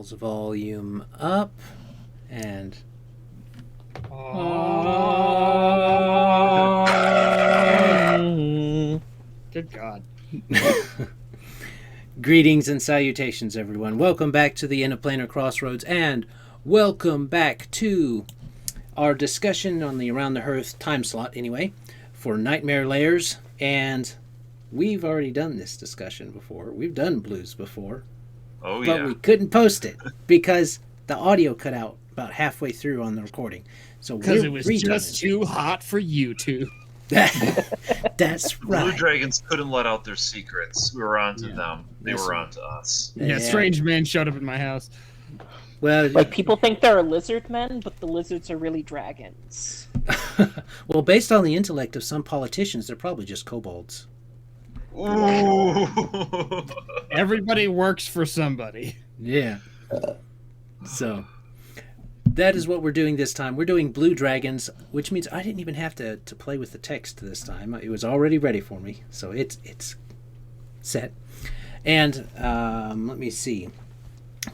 All's volume up and Good God. Greetings and salutations, everyone. Welcome back to the End of Planar Crossroads, and welcome back to our discussion on the Around the Hearth time slot, anyway, for Nightmare Lairs. And we've already done this discussion before. We've done blues before. Oh, but we couldn't post it because the audio cut out about halfway through on the recording. So because it was just too hot for YouTube. That's right. Blue Dragons couldn't let out their secrets. We were on to them. They were on to us. Yeah, strange men showed up at my house. Well, like people think they're lizard men, but the lizards are really dragons. Well, based on the intellect of some politicians, they're probably just kobolds. Ooh. Everybody works for somebody. Yeah. So that is what we're doing this time. We're doing Blue Dragons, which means I didn't even have to play with the text this time. It was already ready for me, so it's set. And let me see.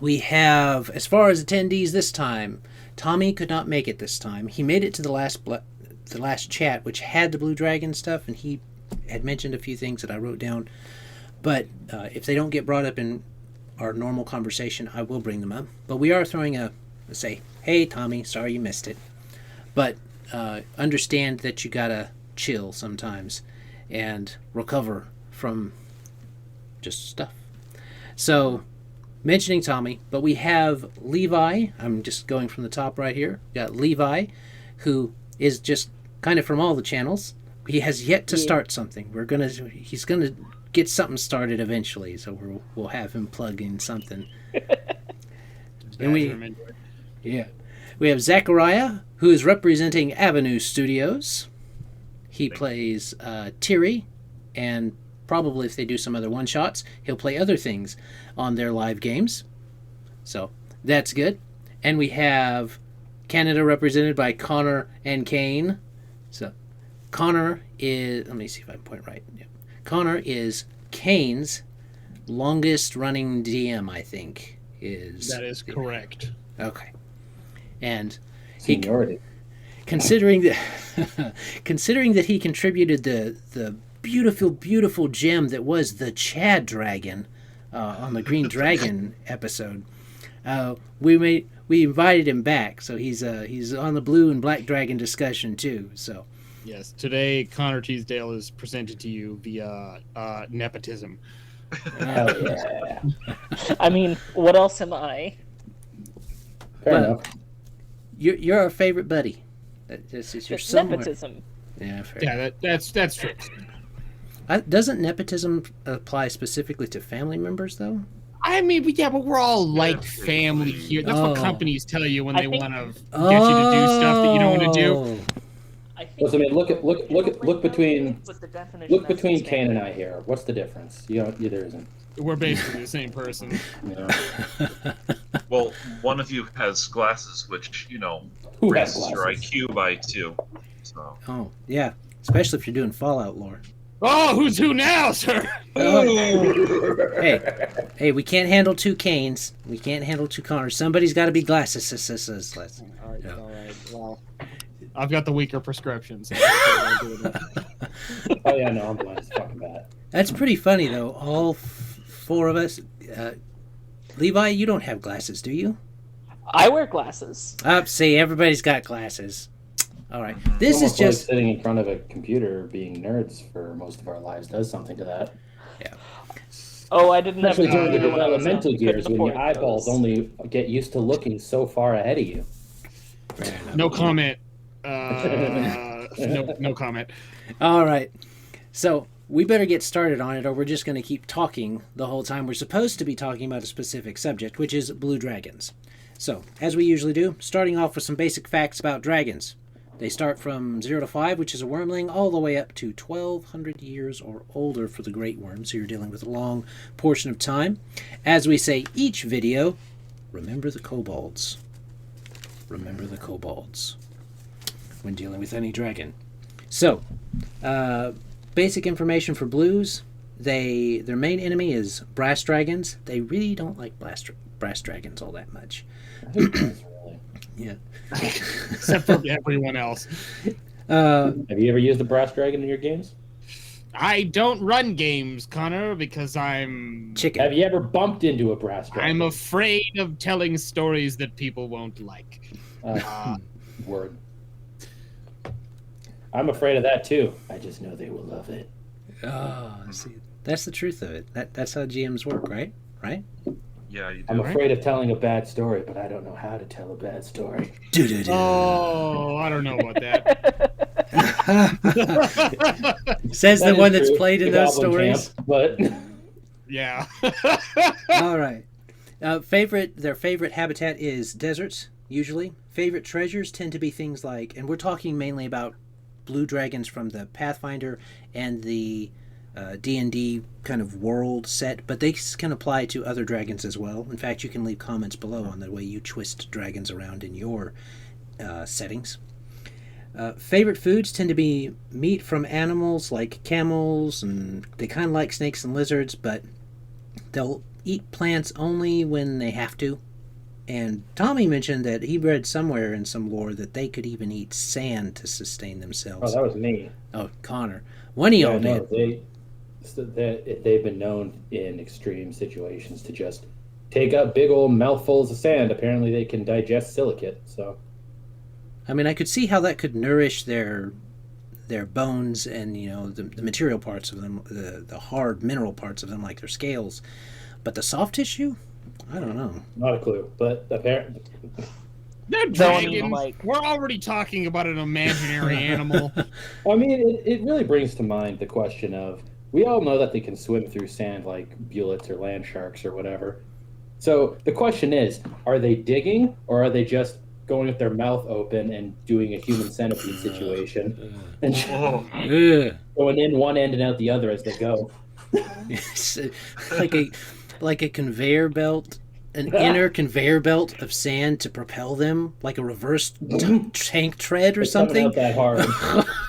We have, as far as attendees this time, Tommy could not make it this time. He made it to the last chat, which had the Blue Dragon stuff, and he had mentioned a few things that I wrote down. But if they don't get brought up in our normal conversation, I will bring them up. But we are throwing say, hey, Tommy, sorry you missed it. But understand that you gotta chill sometimes and recover from just stuff. So, mentioning Tommy, but we have Levi. I'm just going from the top right here. We got Levi, who is just kind of from all the channels. He has yet to start something. He's gonna get something started eventually, so we'll have him plug in something. And we have Zachariah, who is representing Avenue Studios. He plays Tiri, and probably if they do some other one-shots, he'll play other things on their live games. So that's good. And we have Canada represented by Connor and Kane. So Connor is, let me see if I can point right. Yeah. Connor is Kane's longest running DM, I think. That is correct. Okay. And seniority. Considering that he contributed the beautiful gem that was the Chad Dragon on the Green Dragon episode, we invited him back, so he's on the Blue and Black Dragon discussion too. So yes, today Connor Teasdale is presented to you via nepotism. Yeah. I mean, what else am I? Fair enough. You're our favorite buddy. You're somewhere. Nepotism. Yeah, fair. Yeah, that's true. Doesn't nepotism apply specifically to family members, though? I mean, but we're all like family here. That's what companies tell you when they want to get you to do stuff that you don't want to do. I mean, look between Kane and I here. What's the difference? There isn't. We're basically the same person. Yeah. Well, one of you has glasses, which Who has raises your glasses? IQ by 2. So. Oh, yeah. Especially if you're doing Fallout lore. Oh, who's who now, sir? Hey, we can't handle 2 Kanes. We can't handle 2 Connors. Somebody's got to be glasses. All right. Well, I've got the weaker prescription. So oh yeah, no, I'm blind as fucking bad. That's pretty funny, though. All 4 of us. Levi, you don't have glasses, do you? I wear glasses. See, everybody's got glasses. All right. This Almost is just like sitting in front of a computer, being nerds for most of our lives, does something to that. Yeah. Oh, I didn't have Especially during the to do developmental years when your afford eyeballs those. only get used to looking so far ahead of you. no comment. No comment. All right. So we better get started on it, or we're just going to keep talking the whole time. We're supposed to be talking about a specific subject, which is Blue Dragons. So, as we usually do, starting off with some basic facts about dragons. They start from 0 to 5, which is a wormling, all the way up to 1,200 years or older for the great worm, so you're dealing with a long portion of time. As we say each video, remember the kobolds. Remember the kobolds when dealing with any dragon. So, basic information for blues. Their main enemy is brass dragons. They really don't like brass dragons all that much. Yeah. Except for everyone else. Have you ever used a brass dragon in your games? I don't run games, Connor, because I'm... Chicken. Have you ever bumped into a brass dragon? I'm afraid of telling stories that people won't like. Word. I'm afraid of that too. I just know they will love it. Oh, see, that's the truth of it. That's how GMs work, right? Right? Yeah, you do. I'm afraid of telling a bad story, but I don't know how to tell a bad story. Oh, I don't know about that. Says That the one is that's true. played in The those Goblin stories. Camp, but Yeah. All right. Their favorite habitat is deserts, usually. Favorite treasures tend to be things like, and we're talking mainly about blue dragons from the Pathfinder and the D&D kind of world set, but they can apply to other dragons as well. In fact, you can leave comments below on the way you twist dragons around in your settings. Favorite foods tend to be meat from animals like camels, and they kind of like snakes and lizards, but they'll eat plants only when they have to. And Tommy mentioned that he read somewhere in some lore that they could even eat sand to sustain themselves. that was me. Oh, Connor. One of y'all No, did. they've been known in extreme situations to just take up big old mouthfuls of sand. Apparently, they can digest silicate. So, I mean, I could see how that could nourish their bones and, the material parts of them, the hard mineral parts of them, like their scales. But the soft tissue? I don't know. not a clue. But apparently, They're dragons. We're already talking about an imaginary animal. I mean, it really brings to mind the question of, we all know that they can swim through sand like bullets or land sharks or whatever. So the question is, are they digging, or are they just going with their mouth open and doing a human centipede situation and going in one end and out the other as they go? like a conveyor belt, an inner conveyor belt of sand to propel them, like a reverse tank tread or It's coming something. out that hard.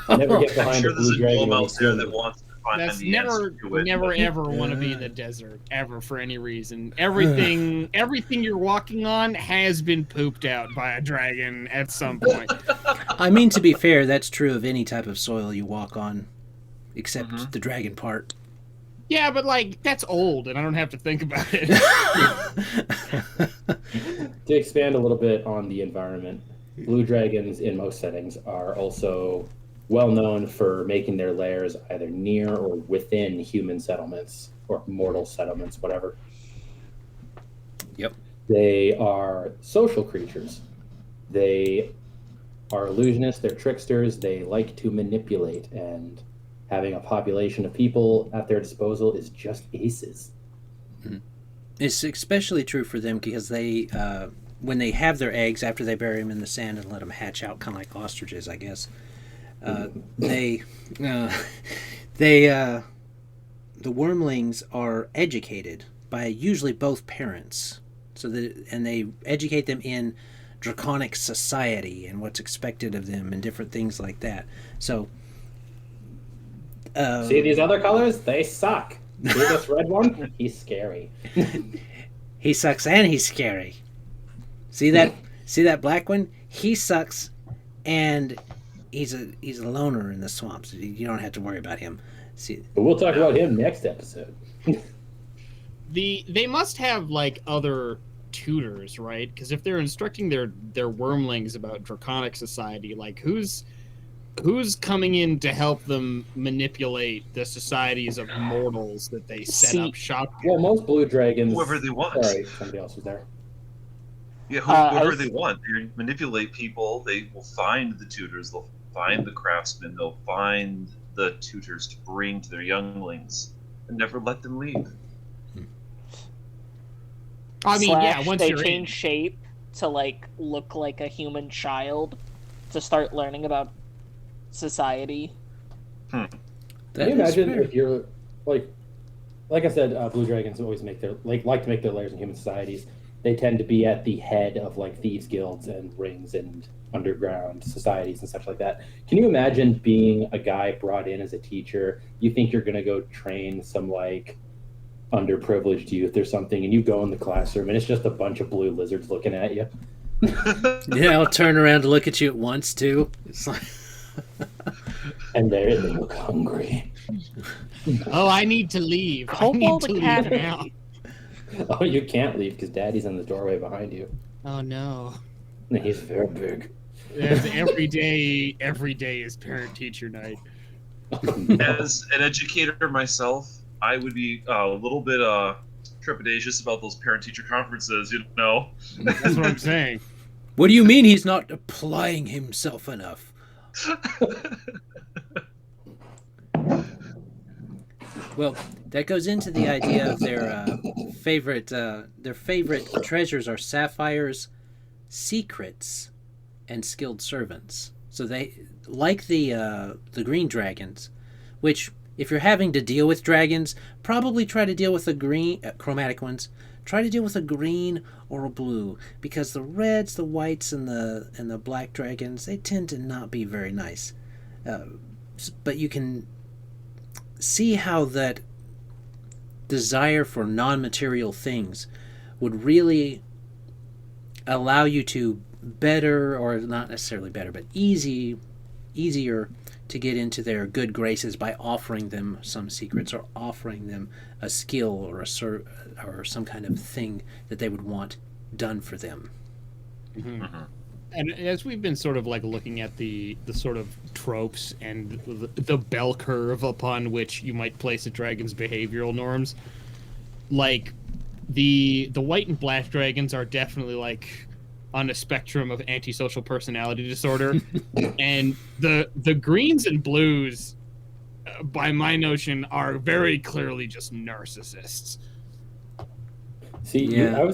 Never get I'm behind sure a there's blue a dragon. gnome out there that wants to find That's the answer to it. never ever want to be in the desert ever for any reason. Everything you're walking on has been pooped out by a dragon at some point. I mean, to be fair, that's true of any type of soil you walk on, except the dragon part. Yeah, but that's old, and I don't have to think about it. To expand a little bit on the environment, blue dragons in most settings are also well known for making their lairs either near or within human settlements or mortal settlements, whatever. Yep. They are social creatures. They are illusionists, they're tricksters, they like to manipulate, and having a population of people at their disposal is just aces. It's especially true for them because they, when they have their eggs after they bury them in the sand and let them hatch out, kind of like ostriches, I guess. The wormlings are educated by usually both parents, and they educate them in draconic society and what's expected of them and different things like that. So. See these other colors? They suck. See this red one? He's scary. He sucks and he's scary. See that black one? He sucks and he's a loner in the swamps. You don't have to worry about him. See, but we'll talk about him next episode. They must have other tutors, right? Because if they're instructing their wormlings about draconic society, who's coming in to help them manipulate the societies of mortals that they set up shop in? Well, most blue dragons... Whoever they want. Sorry, somebody else was there. Yeah, whoever they want. They manipulate people. They will find the tutors. They'll find the craftsmen. They'll find the tutors to bring to their younglings and never let them leave. I mean, yeah, once they you're change shape to look like a human child to start learning about society. Can you imagine if you're like I said, blue dragons always make their like to make their lairs in human societies. they tend to be at the head of like thieves guilds and rings and underground societies and such like that. Can you imagine being a guy brought in as a teacher? You think you're going to go train some like underprivileged youth or something, and you go in the classroom and it's just a bunch of blue lizards looking at you. Yeah, I'll turn around to look at you at once too. It's like And they look hungry. Oh, I need to leave. Kobold I need to Academy. leave now. Oh, you can't leave because Daddy's in the doorway behind you. Oh no. And he's very big. Every day is parent-teacher night. As an educator myself, I would be a little bit trepidatious about those parent-teacher conferences, you know? That's what I'm saying. what do you mean he's not applying himself enough? Well, that goes into the idea of their favorite treasures are sapphires, secrets, and skilled servants. So they like the green dragons, which if you're having to deal with dragons, probably try to deal with the green chromatic ones. Try to deal with a green or a blue, because the reds, the whites, and the black dragons, they tend to not be very nice. But you can see how that desire for non-material things would really allow you to better, or not necessarily better, but easier to get into their good graces by offering them some secrets or offering them a skill or or some kind of thing that they would want done for them. Mm-hmm. And as we've been sort of like looking at the sort of tropes and the bell curve upon which you might place a dragon's behavioral norms, like the white and black dragons are definitely like on a spectrum of antisocial personality disorder, and the greens and blues, by my notion, are very clearly just narcissists. See, Yeah.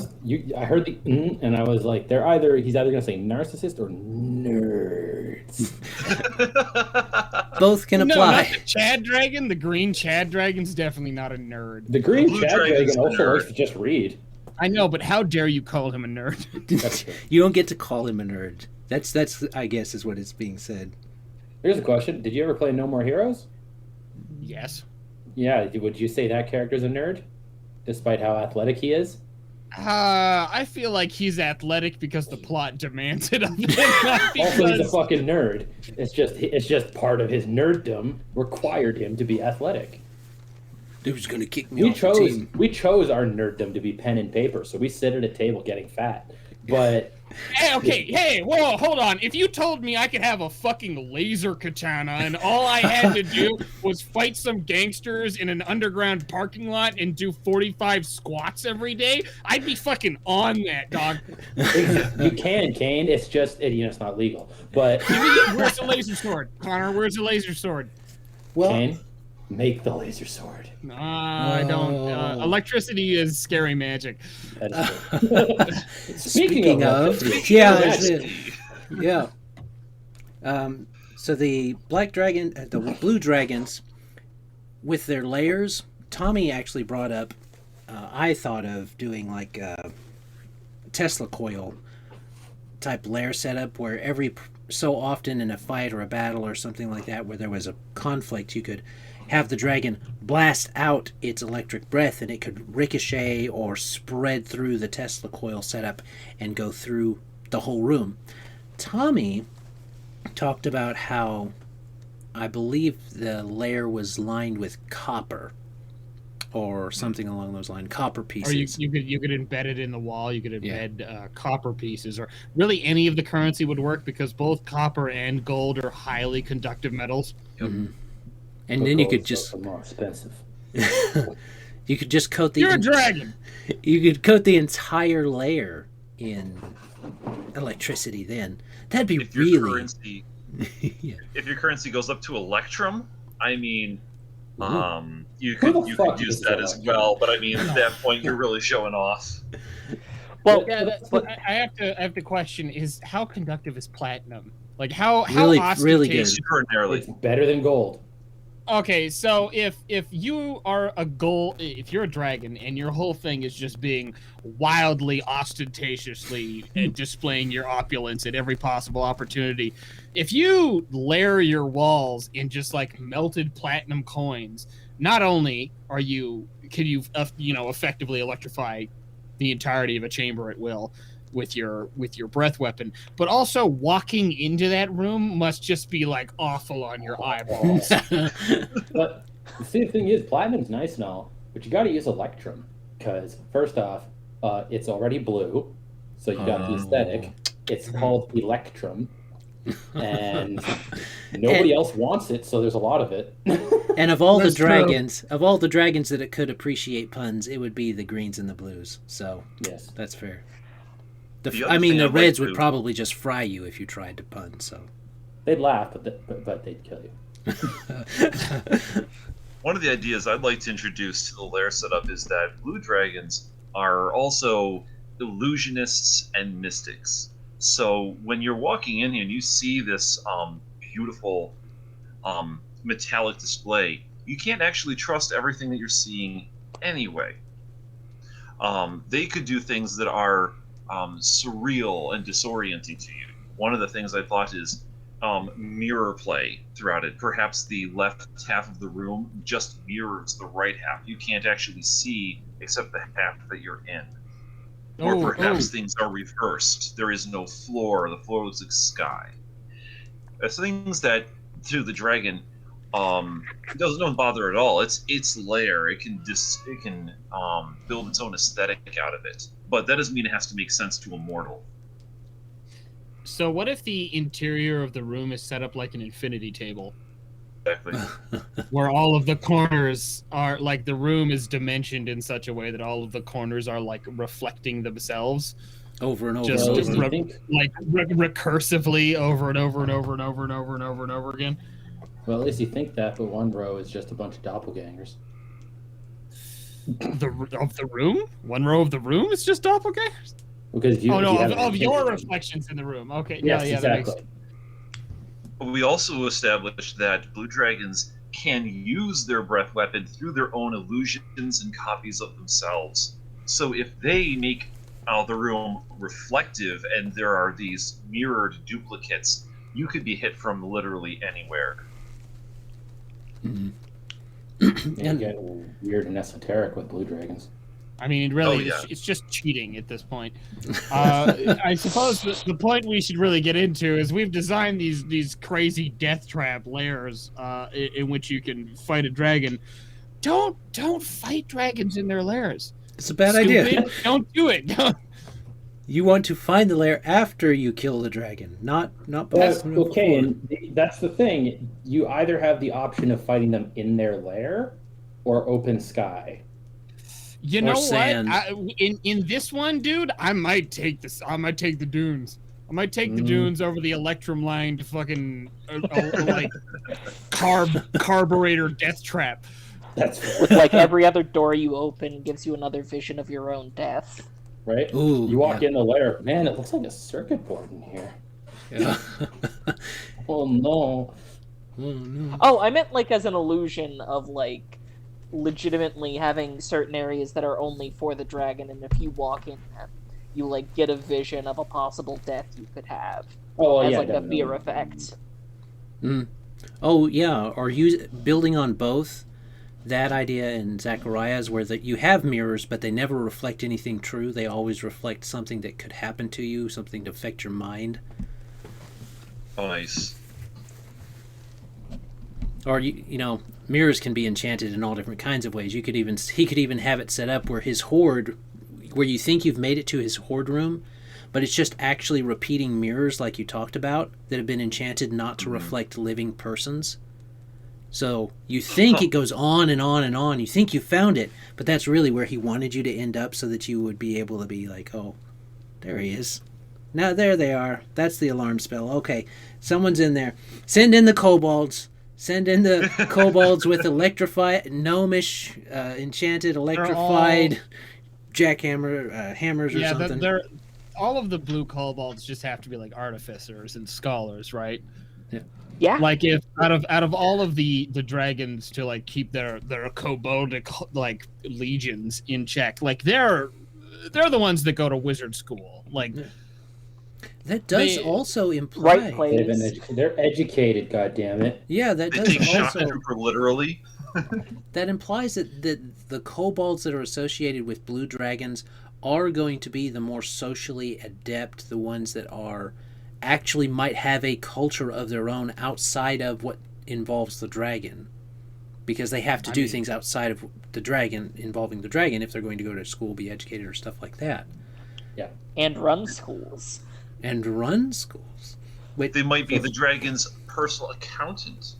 I heard the and I was like, he's either gonna say narcissist or nerds. Both can No, apply. not the Chad Dragon. The green Chad Dragon's definitely not a nerd. The green Blue Chad dragon's Dragon a also nerd. likes to just read. I know, but how dare you call him a nerd? That's true. You don't get to call him a nerd. That's I guess is what is being said. Here's a question: did you ever play No More Heroes? Yes. Yeah. Would you say that character's a nerd, despite how athletic he is? I feel like he's athletic because the plot demands it of him. Not Also, he's a because... fucking nerd. It's just part of his nerddom required him to be athletic. Dude's gonna kick me We off the team. chose our nerddom to be pen and paper, so we sit at a table getting fat. But Hey, whoa, hold on. If you told me I could have a fucking laser katana and all I had to do was fight some gangsters in an underground parking lot and do 45 squats every day, I'd be fucking on that, dog. you can, Kane. It's just it's not legal. But Where's the laser sword? Connor, where's the laser sword? Well, Kane, make the laser sword. I don't. Electricity is scary magic. That is true. speaking of, yeah. So the black dragon, the blue dragons, with their layers, Tommy actually brought up. I thought of doing like a Tesla coil type layer setup where every so often in a fight or a battle or something like that, where there was a conflict, you could have the dragon blast out its electric breath and it could ricochet or spread through the Tesla coil setup and go through the whole room. Tommy talked about how I believe the layer was lined with copper or something along those lines, copper pieces. Or you could embed it in the wall. You could embed copper pieces, or really any of the currency would work because both copper and gold are highly conductive metals. Mm-hmm. And then you could just more expensive. you could just coat the You're a dragon. You could coat the entire layer in electricity. Then that'd be If your really currency, if your currency goes up to Electrum, I mean, you Who the could fuck use is that as Electrum? well. But I mean, at that point, you're really showing off. Well, Yeah, but I have to question: is how conductive is platinum? Like how really ostentatious- really good. Extraordinarily. It's better than gold. Okay, so if you are if you're a dragon and your whole thing is just being wildly ostentatiously displaying your opulence at every possible opportunity, if you layer your walls in just like melted platinum coins, not only can you effectively electrify the entirety of a chamber at will with your breath weapon, but also walking into that room must just be like awful on your eyeballs. But the same thing is, platinum's nice and all, but you got to use electrum because first off, it's already blue, so you got the aesthetic. It's called electrum, and nobody else wants it, so there's a lot of it. And of all the dragons that it could appreciate puns, it would be the greens and the blues. So yes, that's fair. The reds would probably just fry you if you tried to pun. So they'd laugh, but they'd kill you. One of the ideas I'd like to introduce to the lair setup is that blue dragons are also illusionists and mystics. So when you're walking in here and you see this beautiful metallic display, you can't actually trust everything that you're seeing anyway. They could do things that are surreal and disorienting to you. One of the things I thought is mirror play throughout it. Perhaps the left half of the room just mirrors the right half. You can't actually see except the half that you're in. Or perhaps things are reversed. There is no floor. The floor looks like sky. That's things that, to the dragon, it doesn't bother at all. It's its lair. It can build its own aesthetic out of it. But that doesn't mean it has to make sense to a mortal. So what if the interior of the room is set up like an infinity table? Exactly. Where all of the corners are, like, the room is dimensioned in such a way that all of the corners are, like, reflecting themselves. Over and over. Just over. Recursively over and over and over and over and over and over and over again. Well, at least you think that, but one row is just a bunch of doppelgangers. Of the room? One row of the room is just doppelgangers? Because of your reflections in the room. Okay, yes, yeah, exactly. We also established that blue dragons can use their breath weapon through their own illusions and copies of themselves. So if they make the room reflective and there are these mirrored duplicates, you could be hit from literally anywhere. Mm-hmm. And get weird and esoteric with blue dragons. I mean, really, it's just cheating at this point. I suppose the point we should really get into is we've designed these crazy death trap lairs in which you can fight a dragon. Don't fight dragons in their lairs. It's a bad idea. Don't do it. You want to find the lair after you kill the dragon, not before. Okay, and that's the thing. You either have the option of fighting them in their lair or open sky. You know what? In this one, dude, I might take this. I might take the dunes. I might take the dunes over the electrum lined fucking like carburetor death trap. That's with like every other door you open gives you another vision of your own death. Right? Ooh, you walk in the lair, man, it looks like a circuit board in here. Yeah. Oh no. Oh no. Oh, I meant like as an illusion of like legitimately having certain areas that are only for the dragon, and if you walk in them, you like get a vision of a possible death you could have. Oh as yeah, like definitely. a fear effect. Oh yeah, or building on both that idea in Zachariah's, where you have mirrors, but they never reflect anything true. They always reflect something that could happen to you, something to affect your mind. Oh, nice. Or you know, mirrors can be enchanted in all different kinds of ways. He could even have it set up where his hoard, where you think you've made it to his hoard room, but it's just actually repeating mirrors like you talked about that have been enchanted not to reflect living persons. So you think it goes on and on and on. You think you found it, but that's really where he wanted you to end up so that you would be able to be like, oh, there he is. Now there they are. That's the alarm spell. Okay, someone's in there. Send in the kobolds. Send in the kobolds with electrified, gnomish, enchanted, electrified jackhammer, hammers or something. All of the blue kobolds just have to be like artificers and scholars, right? Yeah. Like if out of all of the dragons to like keep their koboldic like legions in check, like they're the ones that go to wizard school. Like that does also imply Right place. They're educated. God damn it. Yeah, that They does take shock also. trooper literally. That implies that the kobolds that are associated with blue dragons are going to be the more socially adept, the ones that are actually might have a culture of their own outside of what involves the dragon, because they have to do things outside of the dragon, involving the dragon, if they're going to go to school, be educated, or stuff like that. Yeah. And run schools. And run schools. Wait, They might be the dragon's personal accountant.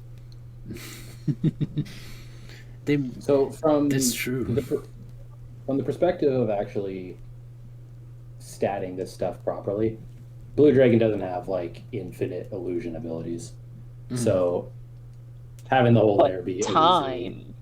So from That's true. From the perspective of actually statting this stuff properly, Blue Dragon doesn't have like infinite illusion abilities. So having the whole layer be time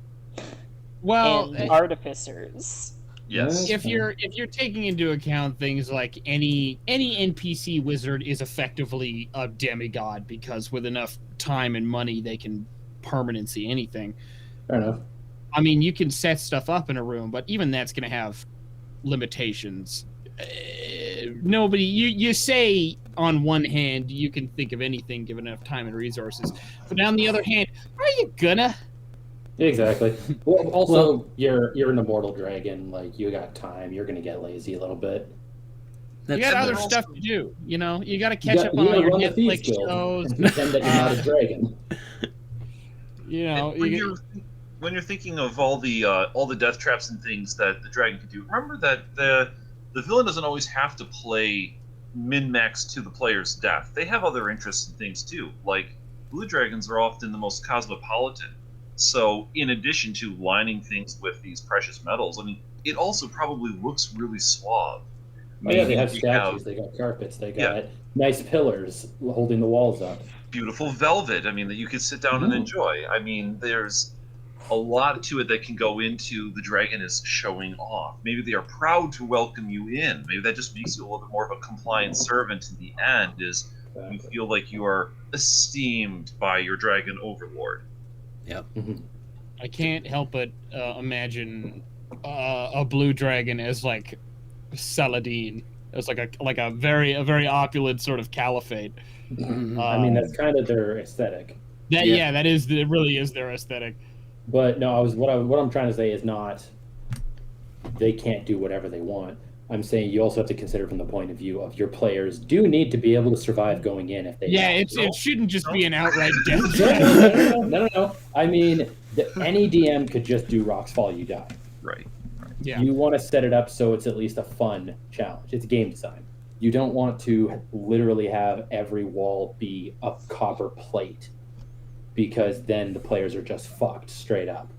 well, and artificers. Yes. if you're taking into account things like any NPC wizard is effectively a demigod, because with enough time and money they can permanency anything. Fair enough. I mean, you can set stuff up in a room, but even that's going to have limitations. Nobody, you say on one hand you can think of anything given enough time and resources, but on the other hand, are you gonna? Exactly. Well, also, you're an immortal dragon. Like, you got time. You're gonna get lazy a little bit. You got other stuff to do. You know, you got to catch up on all your Netflix shows. And pretend that you're not a dragon. You know, when you're thinking of all the death traps and things that the dragon can do, remember that the villain doesn't always have to play min-max to the player's death. They have other interests and things too. Like, blue dragons are often the most cosmopolitan. So in addition to lining things with these precious metals, I mean, it also probably looks really suave. Oh yeah, they have statues, they got carpets, they got nice pillars holding the walls up. Beautiful velvet, I mean, that you could sit down and enjoy. I mean, there's a lot to it that can go into the dragon is showing off. Maybe they are proud to welcome you in. Maybe that just makes you a little bit more of a compliant servant in the end, is you feel like you are esteemed by your dragon overlord. Yep. I can't help but imagine a blue dragon as like Saladin, as like a very opulent sort of caliphate. I mean, that's kind of their aesthetic. It really is their aesthetic. But no, what I'm trying to say is not they can't do whatever they want. I'm saying you also have to consider from the point of view of your players do need to be able to survive going in if they. Yeah, it shouldn't just be an outright death. No. I mean, any DM could just do rocks fall, you die. Right. Yeah. You want to set it up so it's at least a fun challenge. It's game design. You don't want to literally have every wall be a copper plate, because then the players are just fucked straight up.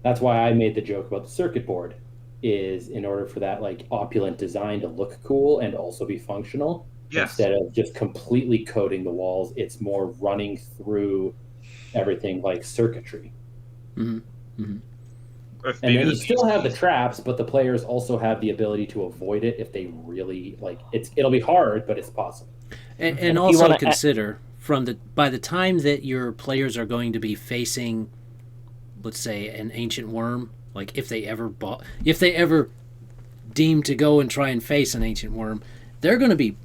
That's why I made the joke about the circuit board, is in order for that like opulent design to look cool and also be functional, instead of just completely coating the walls, it's more running through everything like circuitry. And then you still have the traps, but the players also have the ability to avoid it if they really like. It'll be hard, but it's possible. And also consider by the time that your players are going to be facing, let's say, an ancient worm, like if they ever deem to go and try and face an ancient worm, they're going to be,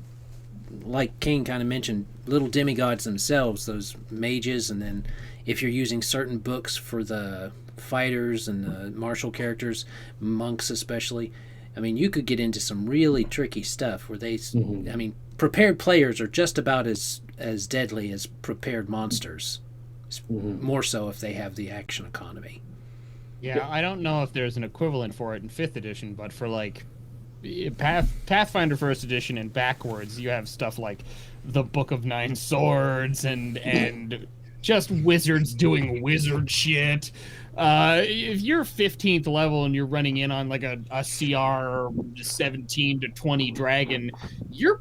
like King kind of mentioned, little demigods themselves, those mages. And then if you're using certain books for the fighters and the martial characters, monks especially, I mean, you could get into some really tricky stuff where I mean, prepared players are just about as deadly as prepared monsters. More so if they have the action economy. Yeah, I don't know if there's an equivalent for it in 5th edition, but for like Pathfinder 1st edition and backwards, you have stuff like the Book of Nine Swords and just wizards doing wizard shit. If you're 15th level and you're running in on like a CR 17 to 20 dragon, you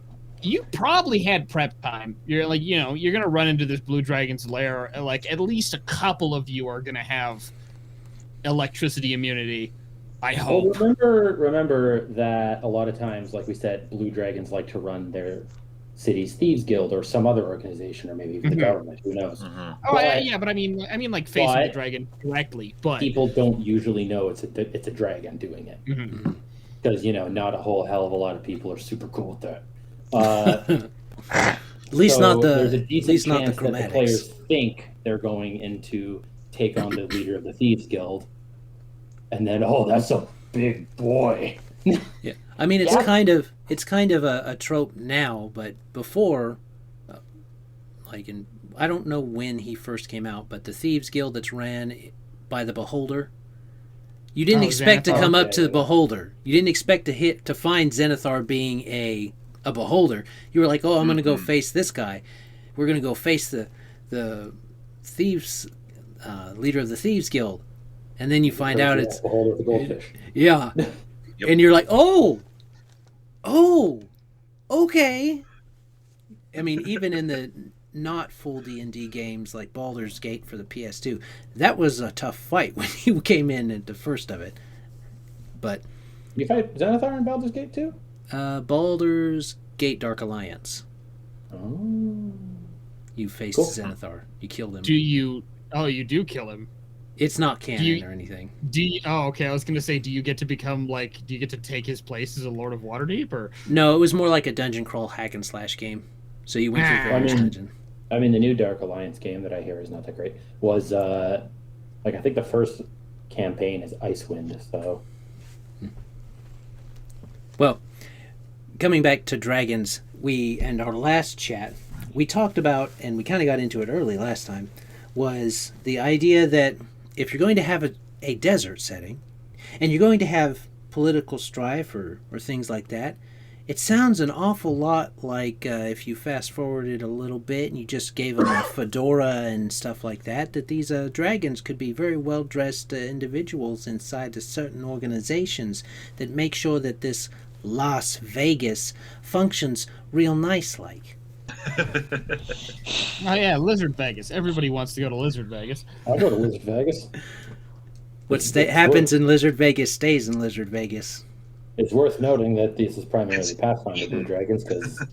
probably had prep time. You're like, you're gonna run into this blue dragon's lair. Like at least a couple of you are gonna have electricity immunity, I hope. Well, remember that a lot of times, like we said, blue dragons like to run city's thieves guild or some other organization, or maybe even the government. Who knows? Oh, but I mean like facing the dragon directly. But people don't usually know it's a dragon doing it, because not a whole hell of a lot of people are super cool with that. At least not the there's a decent chance the that the players think they're going into take on the leader of the thieves guild, and then that's a big boy. Yeah, I mean it's kind of a trope now, but before, I don't know when he first came out, but the thieves guild that's ran by the beholder, you didn't expect to come up to the beholder. You didn't expect to find Zenithar being a beholder. You were like, oh, I'm going to go face this guy. We're going to go face the thieves, leader of the thieves guild, and then you find out it's beholder of the goldfish. Yeah, and you're like, oh, okay. I mean, even in the not full D&D games like Baldur's Gate for the PS2, that was a tough fight when you came in at the first of it. But you fight Zenithar in Baldur's Gate too? Baldur's Gate Dark Alliance. Oh. You faced Zenithar. You killed him. Do you? Oh, you do kill him. It's not canon or anything. Okay. I was gonna say, do you get to become do you get to take his place as a Lord of Waterdeep, or? No, it was more like a dungeon crawl hack and slash game. So you went through various dungeon. I mean, the new Dark Alliance game that I hear is not that great was I think the first campaign is Icewind. So. Well, coming back to dragons, in our last chat, we talked about, and we kind of got into it early last time, was the idea that if you're going to have a desert setting, and you're going to have political strife or things like that, it sounds an awful lot like if you fast forwarded a little bit and you just gave them a fedora and stuff like that these dragons could be very well-dressed individuals inside of certain organizations that make sure that this Las Vegas functions real nice-like. Oh yeah, Lizard Vegas. Everybody wants to go to Lizard Vegas. I'll go to Lizard Vegas. What happens in Lizard Vegas stays in Lizard Vegas. It's worth noting that this is primarily Pathfinder Blue Dragons, because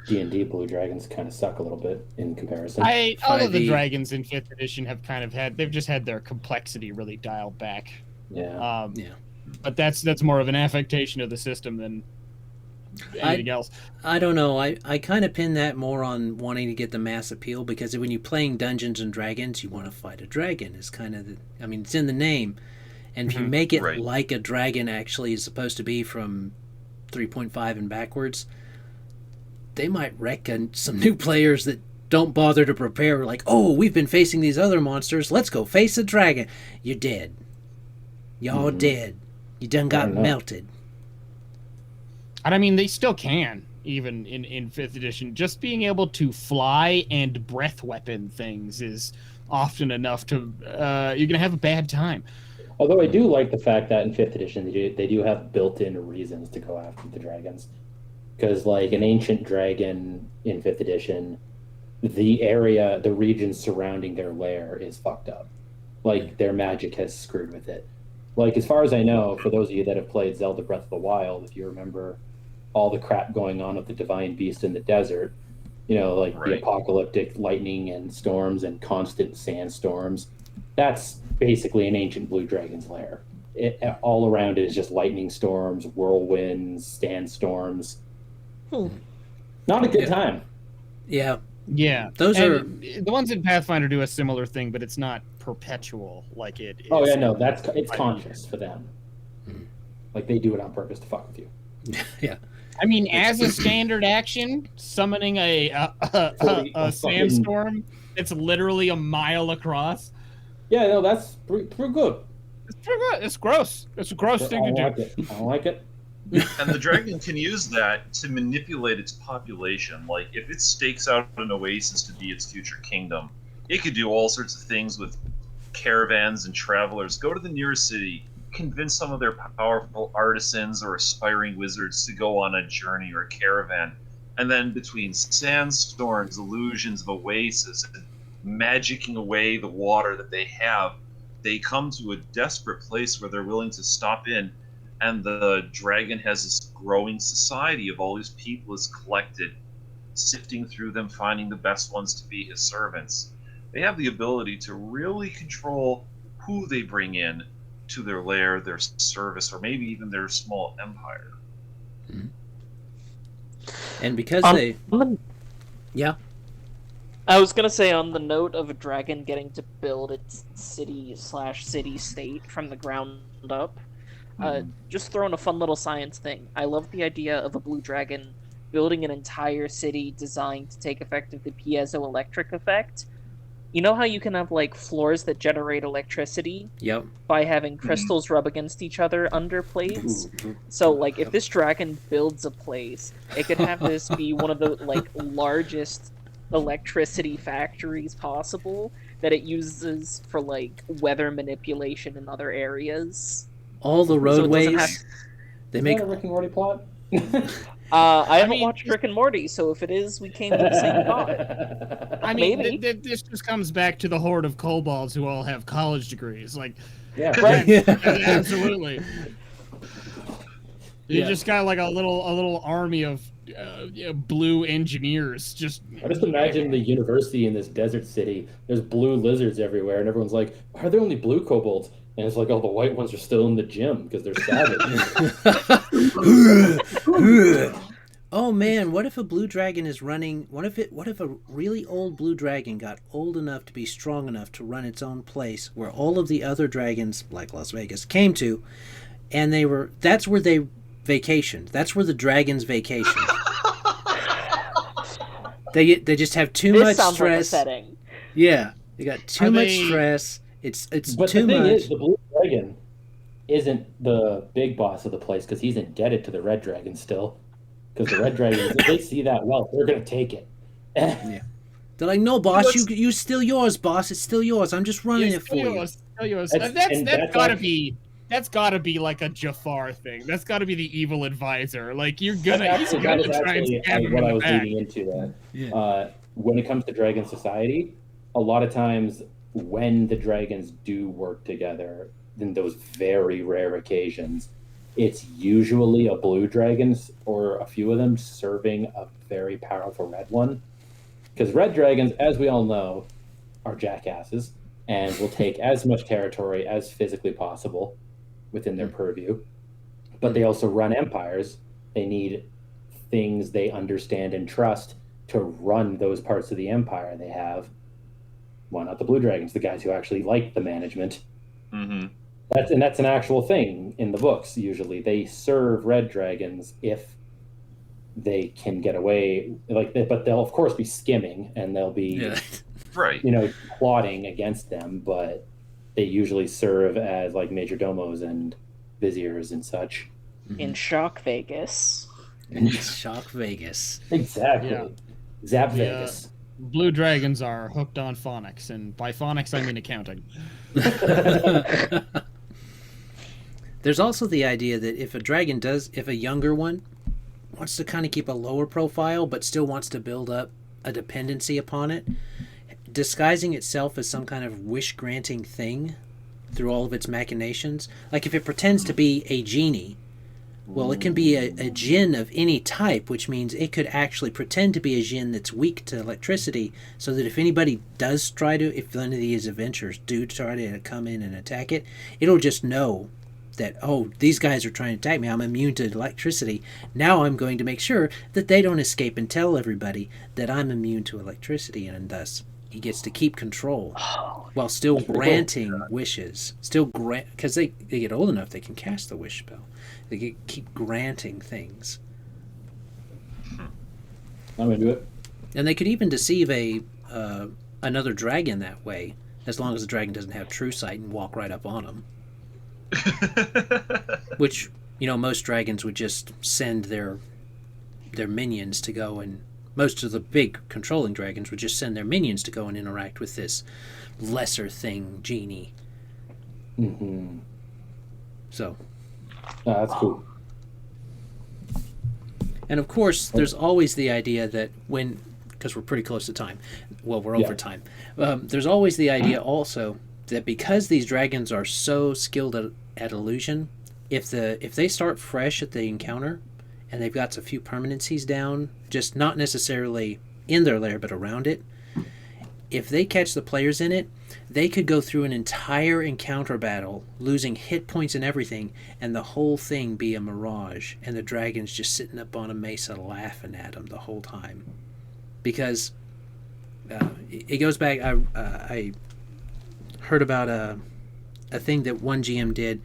D&D Blue Dragons kind of suck a little bit in comparison. All of the dragons in 5th edition have they've just had their complexity really dialed back. Yeah. But that's more of an affectation of the system than anything else. I don't know. I kind of pin that more on wanting to get the mass appeal, because when you're playing Dungeons and Dragons, you want to fight a dragon. It's kind of it's in the name. And if you make it like a dragon actually is supposed to be from 3.5 and backwards, they might wreck some new players that don't bother to prepare. Like, oh, we've been facing these other monsters. Let's go face a dragon. You're dead. Y'all dead. You done got melted. And I mean, they still can, even in 5th edition. Just being able to fly and breath weapon things is often enough to... you're going to have a bad time. Although I do like the fact that in 5th edition they do have built-in reasons to go after the dragons. Because like an ancient dragon in 5th edition, the region surrounding their lair is fucked up. Like their magic has screwed with it. Like as far as I know, for those of you that have played Zelda Breath of the Wild, if you remember all the crap going on with the divine beast in the desert, the apocalyptic lightning and storms and constant sandstorms, that's basically an ancient blue dragon's lair. All around it is just lightning storms, whirlwinds, sandstorms. Not a good time. Yeah. Yeah. The ones in Pathfinder do a similar thing, but it's not perpetual like it is. Oh yeah, no, it's conscious for them. Like they do it on purpose to fuck with you. Yeah. I mean, as a standard action, summoning a sandstorm, it's literally a mile across. Yeah, no, that's pretty good. It's pretty good. It's gross. It's a gross thing to do. I don't like it. And the dragon can use that to manipulate its population. Like, if it stakes out an oasis to be its future kingdom, it could do all sorts of things with caravans and travelers. Go to the nearest city, convince some of their powerful artisans or aspiring wizards to go on a journey or a caravan. And then between sandstorms, illusions of oasis, and magicking away the water that they have, they come to a desperate place where they're willing to stop in, and the dragon has this growing society of all these people is collected sifting through them, finding the best ones to be his servants. They have the ability to really control who they bring in to their lair, their service, or maybe even their small empire. Mm-hmm. And because yeah. I was gonna say, on the note of a dragon getting to build its city/city-state from the ground up, just throwing a fun little science thing. I love the idea of a blue dragon building an entire city designed to take effect of the piezoelectric effect. You know how you can have, like, floors that generate electricity? Yep. By having crystals rub against each other under plates? So, like, if this dragon builds a place, it could have this be one of the, like, largest electricity factories possible that it uses for, like, weather manipulation in other areas. All the roadways, they make a Rick and Morty plot. I haven't watched Rick and Morty, so if it is, we came to the same thought. I mean, this just comes back to the horde of kobolds who all have college degrees. Like, yeah, right. Absolutely. You just got like a little army of blue engineers. I just imagine the university in this desert city. There's blue lizards everywhere, and everyone's like, "Are there only blue kobolds?" And it's like, all the white ones are still in the gym because they're savage. Oh man, what if a blue dragon is running? What if a really old blue dragon got old enough to be strong enough to run its own place, where all of the other dragons, like Las Vegas, came to, and that's where they vacationed. That's where the dragons vacation. They just have too much stress. Like a setting. Yeah, they got too much stress. It's but too the thing much. Is, the blue dragon isn't the big boss of the place because he's indebted to the red dragon still. Because the red dragons, if they see that wealth, they're gonna take it. Yeah. They're like, no, boss, you still yours, boss. It's still yours. I'm just running it for you. Still yours. That's gotta be like a Jafar thing. That's gotta be the evil advisor. Like he's gonna try and stab him what I in was the back. leading into that. Yeah. When it comes to Dragon Society, a lot of times when the dragons do work together, in those very rare occasions, it's usually a blue dragon or a few of them serving a very powerful red one. Because red dragons, as we all know, are jackasses and will take as much territory as physically possible within their purview. But they also run empires. They need things they understand and trust to run those parts of the empire they have. Why not the blue dragons, the guys who actually like the management? Mm-hmm. That's an actual thing in the books. Usually they serve red dragons if they can get away, but they'll of course be skimming and they'll be right, plotting against them, but they usually serve as like major domos and viziers and such. In Shock Vegas. Shock Vegas. Exactly. Yeah. Zap Vegas. Blue dragons are hooked on phonics, and by phonics I mean accounting. There's also the idea that if a younger one wants to kind of keep a lower profile but still wants to build up a dependency upon it, disguising itself as some kind of wish-granting thing through all of its machinations. Like if it pretends to be a genie, well, it can be a djinn of any type, which means it could actually pretend to be a djinn that's weak to electricity, so that if anybody does if one of these adventurers do try to come in and attack it, it'll just know that, oh, these guys are trying to attack me, I'm immune to electricity. Now I'm going to make sure that they don't escape and tell everybody that I'm immune to electricity, and thus he gets to keep control while still granting wishes. Because they get old enough, they can cast the wish spell. They keep granting things. I'm into it. And they could even deceive another dragon that way, as long as the dragon doesn't have true sight and walk right up on them. Which, most dragons would just send their minions to go, and most of the big controlling dragons would just send their minions to go and interact with this lesser thing, genie. Mm-hmm. So. That's cool. And of course, there's always the idea that because we're pretty close to time, well, we're over time, there's always the idea also that because these dragons are so skilled at illusion, if they start fresh at the encounter, and they've got a few permanencies down, just not necessarily in their lair, but around it. If they catch the players in it, they could go through an entire encounter battle, losing hit points and everything, and the whole thing be a mirage, and the dragon's just sitting up on a mesa laughing at them the whole time. Because it goes back, I heard about a thing that one GM did.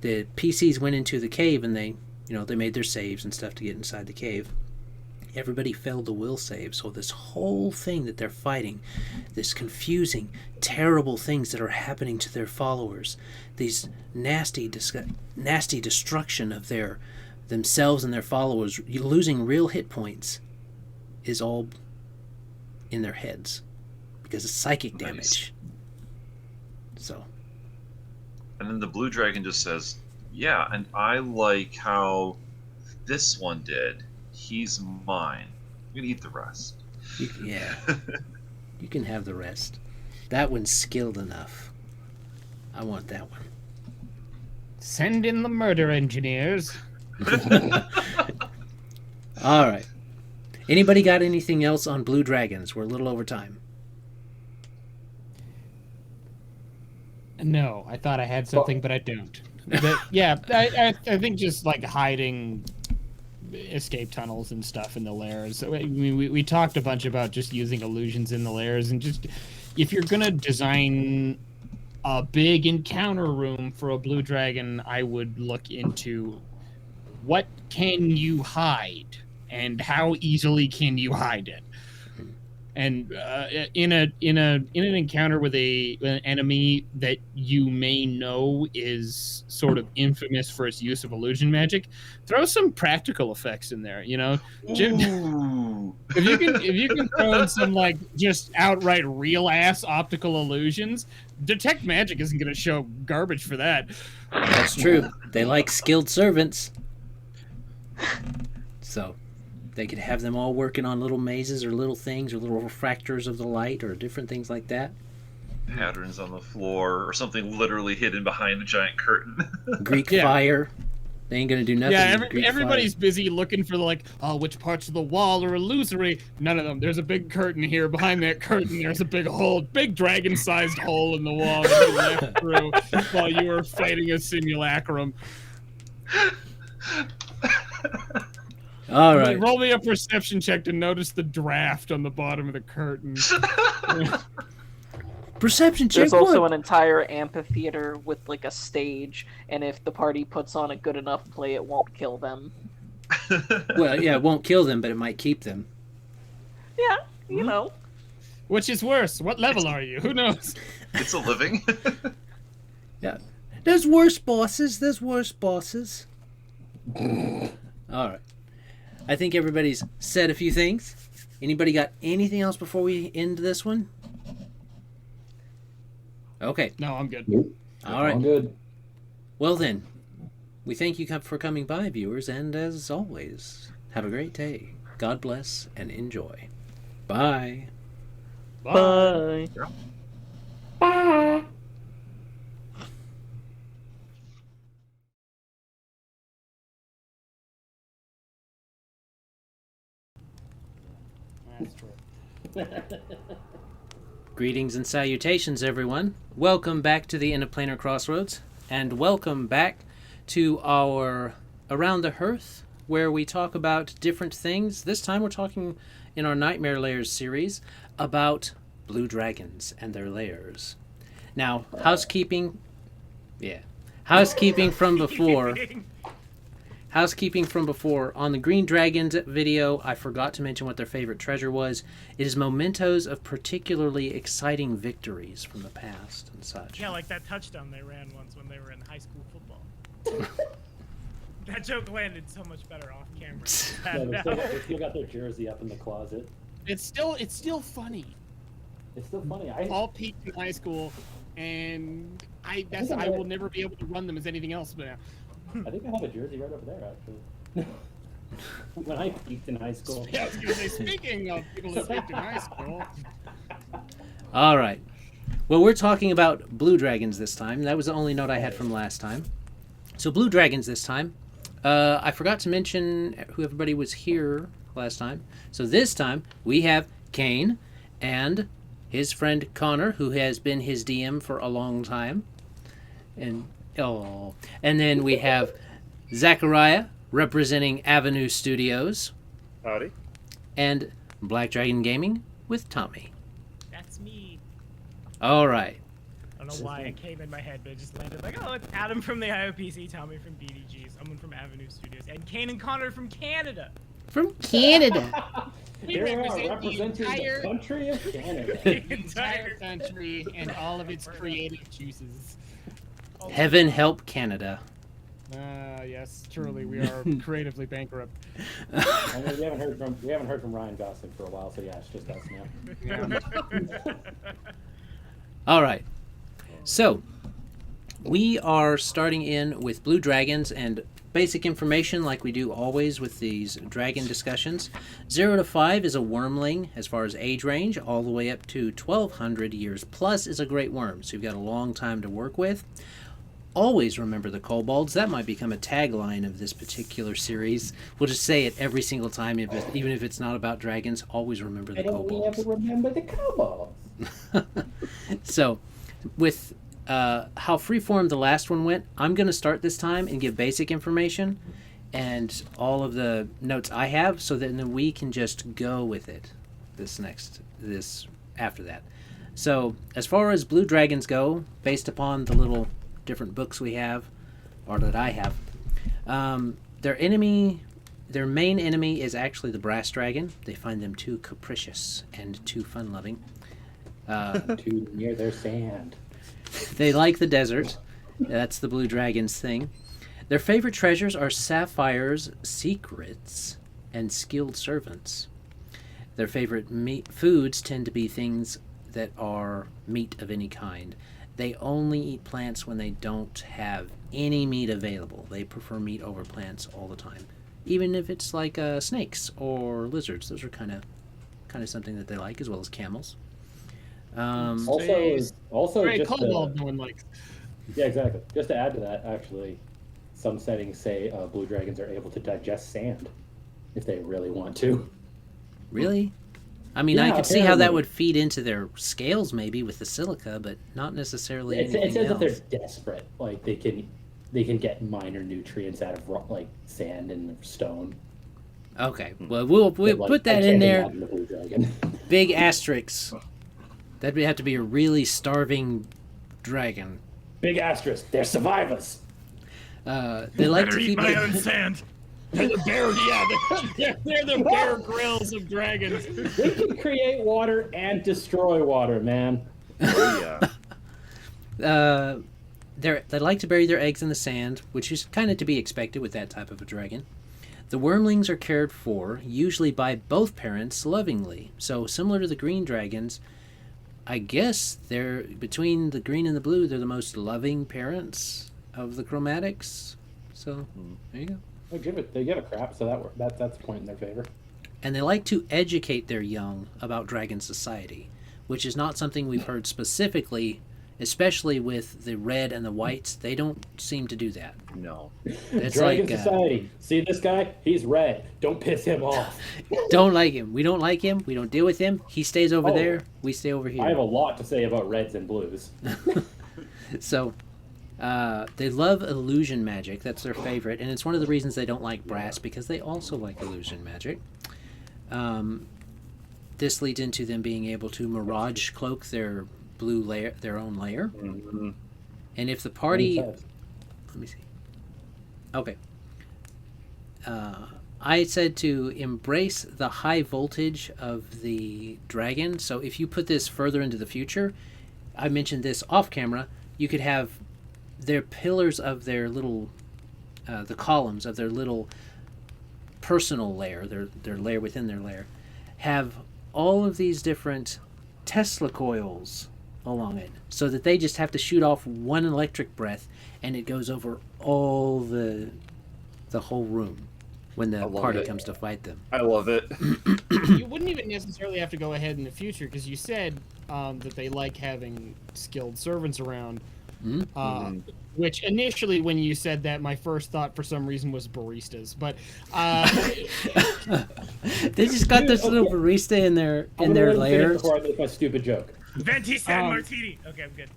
The PCs went into the cave and they made their saves and stuff to get inside the cave. Everybody failed the will save, so this whole thing that they're fighting, this confusing, terrible things that are happening to their followers, these nasty destruction of themselves and their followers, losing real hit points, is all in their heads because it's psychic damage. So. And then the blue dragon just says, "Yeah, and I like how this one did. He's mine. I'm gonna eat the rest." Yeah. You can have the rest. That one's skilled enough. I want that one. Send in the murder engineers. All right. Anybody got anything else on blue dragons? We're a little over time. No, I thought I had something, but I don't. But, yeah, I think just like hiding escape tunnels and stuff in the lairs. I mean, we talked a bunch about just using illusions in the lairs, and just if you're gonna design a big encounter room for a blue dragon, I would look into what can you hide and how easily can you hide it. And in an encounter with an enemy that you may know is sort of infamous for its use of illusion magic, throw some practical effects in there. If you can throw in some like just outright real ass optical illusions, detect magic isn't going to show garbage for that. That's true. They like skilled servants, so they could have them all working on little mazes or little things or little refractors of the light or different things like that. Patterns on the floor or something literally hidden behind the giant curtain. Greek fire. They ain't gonna do nothing. Yeah, everybody's busy looking for which parts of the wall are illusory. None of them. There's a big curtain here. Behind that curtain, there's a big dragon-sized hole in the wall that you left through while you were fighting a simulacrum. All right. Roll me a perception check to notice the draft on the bottom of the curtain. Perception check. There's also an entire amphitheater with like a stage, and if the party puts on a good enough play, it won't kill them. Well, yeah, it won't kill them, but it might keep them. Yeah, you know. Which is worse? What level are you? Who knows? It's a living. Yeah. There's worse bosses. All right. I think everybody's said a few things. Anybody got anything else before we end this one? Okay. No, I'm good. Nope. All right. I'm good. Well then, we thank you for coming by, viewers, and as always, have a great day. God bless and enjoy. Bye. Bye. Bye. That's true. Greetings and salutations, everyone. Welcome back to the End of Planar Crossroads, and welcome back to our Around the Hearth, where we talk about different things. This time we're talking in our Nightmare Lairs series about blue dragons and their lairs. Now, housekeeping from before. Housekeeping from before. On the Green Dragons video, I forgot to mention what their favorite treasure was. It is mementos of particularly exciting victories from the past and such. Yeah, like that touchdown they ran once when they were in high school football. That joke landed so much better off camera. They still got their jersey up in the closet. It's still funny. It's still funny. All peaked in high school, and I will never be able to run them as anything else. But I think I have a jersey right over there, actually. When I peaked in high school. yeah, I was gonna say, speaking of people that peaked in high school. All right. Well, we're talking about blue dragons this time. That was the only note I had from last time. So blue dragons this time. I forgot to mention who everybody was here last time. So this time we have Kane and his friend Connor, who has been his DM for a long time. And then we have Zachariah representing Avenue Studios. Howdy. And Black Dragon Gaming with Tommy. That's me. All right. I don't know why it came in my head, but it just landed like, oh, it's Adam from the IOPC, Tommy from BDG, someone from Avenue Studios, and Kane and Connor from Canada. From Canada. We represent the representing entire, the country of Canada. The entire country and all of its creative juices. Heaven help Canada. Yes, truly, we are creatively bankrupt. I mean, we haven't heard from Ryan Gosling for a while, so yeah, it's just us now. All right. So, we are starting in with Blue Dragons and basic information like we do always with these dragon discussions. 0 to 5 is a wormling as far as age range, all the way up to 1200 years plus is a great worm, so you've got a long time to work with. Always remember the kobolds. That might become a tagline of this particular series. We'll just say it every single time, even if it's not about dragons. Always remember the kobolds. We have to remember the kobolds. So, with how freeform the last one went, I'm going to start this time and give basic information and all of the notes I have, so that then we can just go with it. After that. So, as far as Blue Dragons go, based upon the little different books we have, or that I have, their main enemy is actually the brass dragon. They find them too capricious and too fun-loving. Too near their sand. They like the desert. That's the blue dragon's thing. Their favorite treasures are sapphires, secrets, and skilled servants. Their favorite foods tend to be things that are meat of any kind. They only eat plants when they don't have any meat available. They prefer meat over plants all the time, even if it's like snakes or lizards. Those are kind of something that they like, as well as camels. Also, Right, just kobold no one likes. yeah, exactly. Just to add to that, actually, some settings say blue dragons are able to digest sand if they really want to. Really? I mean, Yeah, I could see how that apparently. would feed into their scales, maybe with the silica, but not necessarily It anything says that else. they're desperate. Like they can get minor nutrients out of like sand and stone. Okay, well, we'll But, like, put that I in can't there. imagine the blue dragon. Big asterisks. That'd have to be a really starving dragon. Big asterisk. They're survivors. They like to keep it. sand. They're the bear, yeah, they're the Bear Grylls of dragons. They can create water and destroy water, man. Oh, yeah. They like to bury their eggs in the sand, which is kind of to be expected with that type of a dragon. The wormlings are cared for, usually by both parents, lovingly. So similar to the green dragons, I guess they're between the green and the blue. They're the most loving parents of the chromatics. So there you go. They give a crap, so that's a point in their favor. And they like to educate their young about dragon society, which is not something we've heard specifically, especially with the red and the whites. They don't seem to do that. No. It's Dragon like society. See this guy? He's red. Don't piss him off. don't like him. We don't like him. We don't deal with him. He stays over Oh. there. We stay over here. I have a lot to say about reds and blues. So, they love illusion magic. That's their favorite, and it's one of the reasons they don't like brass, because they also like illusion magic. This leads into them being able to mirage cloak their blue layer, their own layer. Mm-hmm. And if the party, Let me see. Okay. I said to embrace the high voltage of the dragon. So if you put this further into the future, I mentioned this off camera, you could have their pillars of their little, the columns of their little personal layer, their layer within their layer, have all of these different Tesla coils along it, so that they just have to shoot off one electric breath and it goes over all the whole room when the love party it. comes to fight them. I love it. You wouldn't even necessarily have to go ahead in the future, because you said that they like having skilled servants around. Which initially, when you said that, my first thought for some reason was baristas. But they just got this little barista in their lair. Before I make my stupid joke. Venti San Martini. Okay, I'm good.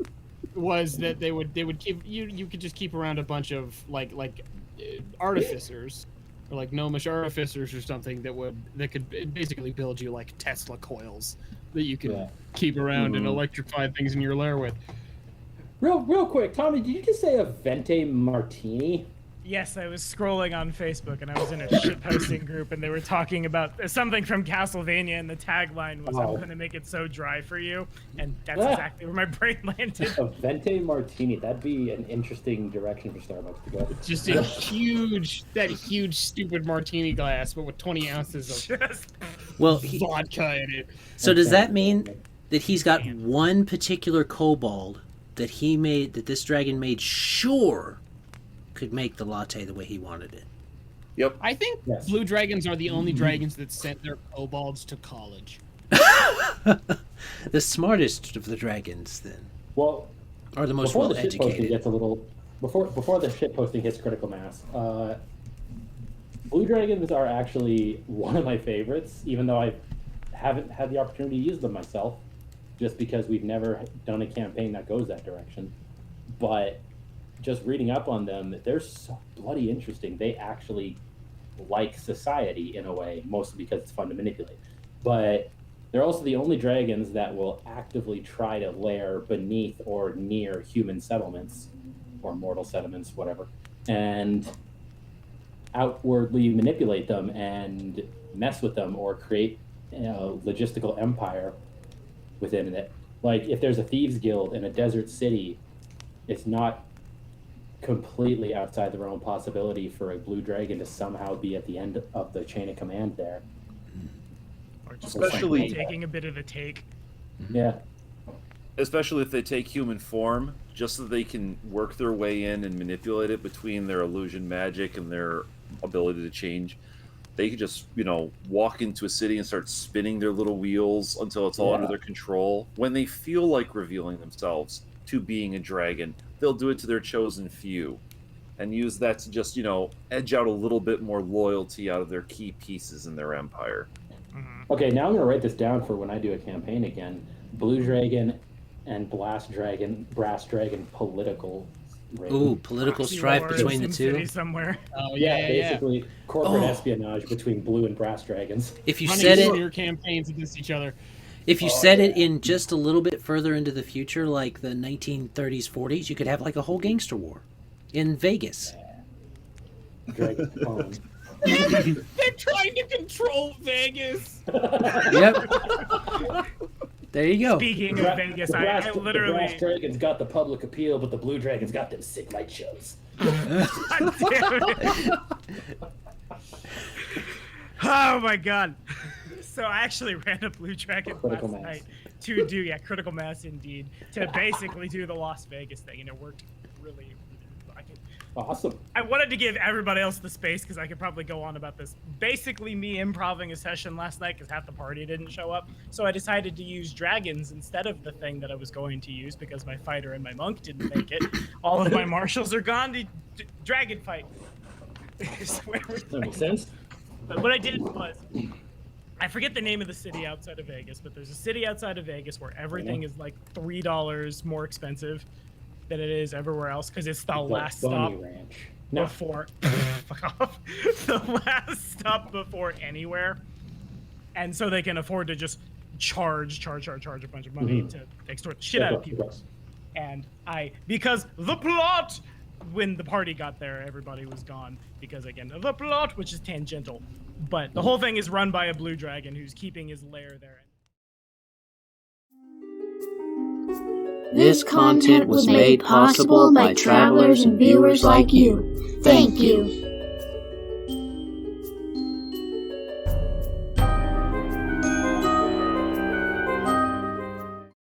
Was that they would keep you could just keep around a bunch of like artificers or like gnomish artificers or something that could basically build you like Tesla coils that you can keep around and electrify things in your lair with. Real quick, Tommy, did you just say a Venti Martini? Yes, I was scrolling on Facebook and I was in a shitposting group and they were talking about something from Castlevania and the tagline was, I'm going to make it so dry for you. And that's exactly where my brain landed. A Venti Martini, that'd be an interesting direction for Starbucks to go. Just a huge stupid martini glass, but with 20 ounces of vodka in it. So does that mean that he's got one particular kobold that this dragon made sure could make the latte the way he wanted it? Yep. I think blue dragons are the only dragons that sent their kobolds to college. The smartest of the dragons, then. Well, or the most well educated. Before the shitposting hits critical mass, blue dragons are actually one of my favorites, even though I haven't had the opportunity to use them myself, just because we've never done a campaign that goes that direction. But just reading up on them, they're so bloody interesting. They actually like society in a way, mostly because it's fun to manipulate. But they're also the only dragons that will actively try to lair beneath or near human settlements, or mortal settlements, whatever, and outwardly manipulate them and mess with them or create a logistical empire within it. Like, if there's a thieves guild in a desert city, it's not completely outside the realm of possibility for a blue dragon to somehow be at the end of the chain of command there. Or just especially taking a bit of the take. Yeah. Especially if they take human form, just so they can work their way in and manipulate it between their illusion magic and their ability to change. They could just, walk into a city and start spinning their little wheels until it's all under their control. When they feel like revealing themselves to being a dragon, they'll do it to their chosen few and use that to just, edge out a little bit more loyalty out of their key pieces in their empire. Okay, now I'm going to write this down for when I do a campaign again. Blue dragon and brass dragon political raid. Ooh, political strife between the two. Somewhere. Oh basically corporate espionage between blue and brass dragons. If you said it, your campaigns against each other. If you set it in just a little bit further into the future, like the 1930s, 40s, you could have like a whole gangster war in Vegas. Dragon phone. They're trying to control Vegas. Yep. There you go. Speaking of Vegas, I literally... The brass dragon's got the public appeal, but the blue dragon's got them sick light shows. Oh my god. So I actually ran a blue dragon last night to do, critical mass indeed, to basically do the Las Vegas thing, and it worked really awesome. I wanted to give everybody else the space because I could probably go on about this. Basically, me improvising a session last night because half the party didn't show up. So I decided to use dragons instead of the thing that I was going to use because my fighter and my monk didn't make it. All of my marshals are gone. Dragon fight. That makes sense. But what I did was, I forget the name of the city outside of Vegas, but there's a city outside of Vegas where everything is like $3 more expensive than it is everywhere else because it's the last stop before fuck off. The last stop before anywhere, and so they can afford to just charge a bunch of money to extort the shit out of people. And because the plot, when the party got there, everybody was gone because again the plot, which is tangential, but the whole thing is run by a blue dragon who's keeping his lair there. This content was made possible by travelers and viewers like you. Thank you.